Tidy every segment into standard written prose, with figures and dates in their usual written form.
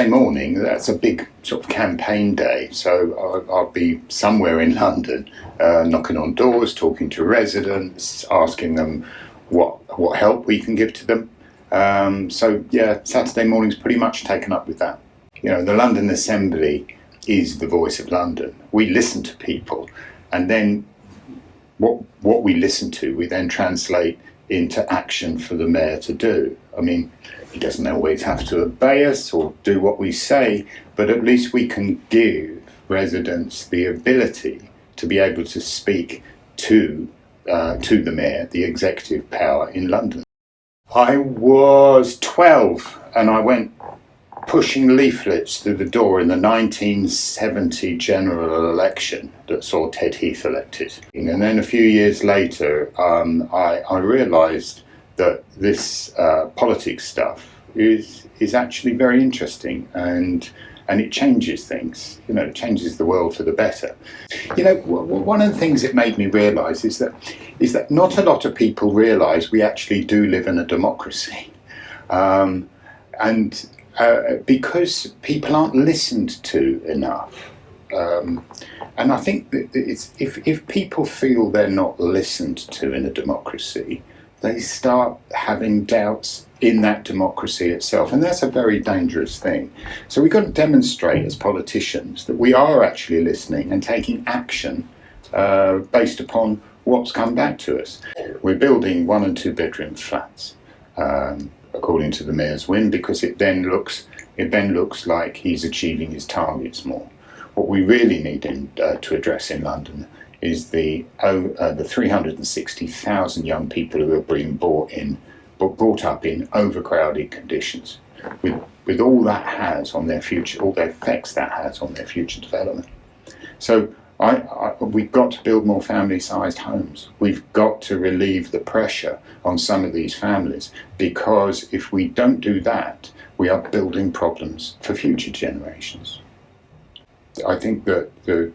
Saturday morning, that's a big sort of campaign day, so I'll be somewhere in London, knocking on doors, talking to residents, asking them what help we can give to them. So yeah, Saturday morning's pretty much taken up with that. You know, the London Assembly is the voice of London. We listen to people, and then what we listen to, we then translate into action for the mayor to do. I mean, he doesn't always have to obey us or do what we say, but at least we can give residents the ability to be able to speak to the mayor, the executive power in London. I was 12 and I went pushing leaflets through the door in the 1970 general election that saw Ted Heath elected. And then a few years later, I realised that this politics stuff is actually very interesting, and it changes things. You know, it changes the world for the better. You know, one of the things it made me realise is that not a lot of people realise we actually do live in a democracy, and because people aren't listened to enough. And I think that if people feel they're not listened to in a democracy, they start having doubts in that democracy itself, and that's a very dangerous thing. So we've got to demonstrate as politicians that we are actually listening and taking action based upon what's come back to us. We're building 1 and 2 bedroom flats, according to the mayor's whim, because it then looks like he's achieving his targets more. What we really need to address in London is the 360,000 young people who are being brought up in overcrowded conditions, with all that has on their future, all the effects that has on their future development. So we've got to build more family-sized homes. We've got to relieve the pressure on some of these families, because if we don't do that, we are building problems for future generations. I think that the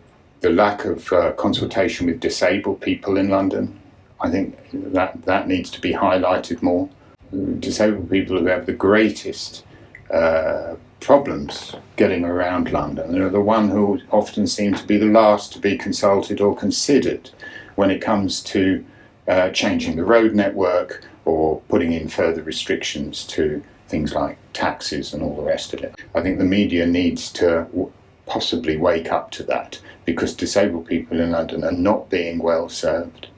lack of consultation with disabled people in London, I think that needs to be highlighted more. Disabled people who have the greatest problems getting around London. They're the one who often seem to be the last to be consulted or considered when it comes to changing the road network or putting in further restrictions to things like taxes and all the rest of it. I think the media needs to possibly wake up to that, because disabled people in London are not being well served.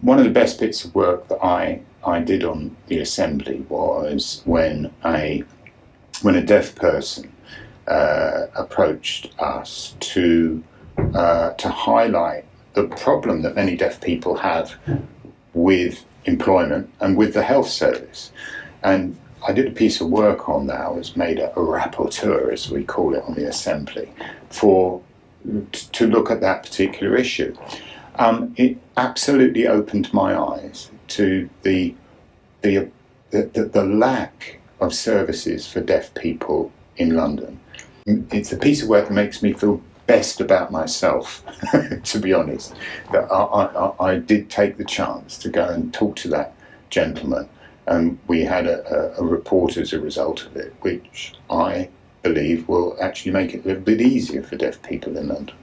One of the best bits of work that I did on the Assembly was when a deaf person approached us to highlight the problem that many deaf people have with employment and with the health service. And I did a piece of work on that. I was made a rapporteur, as we call it, on the Assembly, to look at that particular issue. It absolutely opened my eyes to the lack of services for deaf people in London. It's a piece of work that makes me feel best about myself, to be honest. That I did take the chance to go and talk to that gentleman, and we had a report as a result of it, which I believe will actually make it a little bit easier for deaf people in London.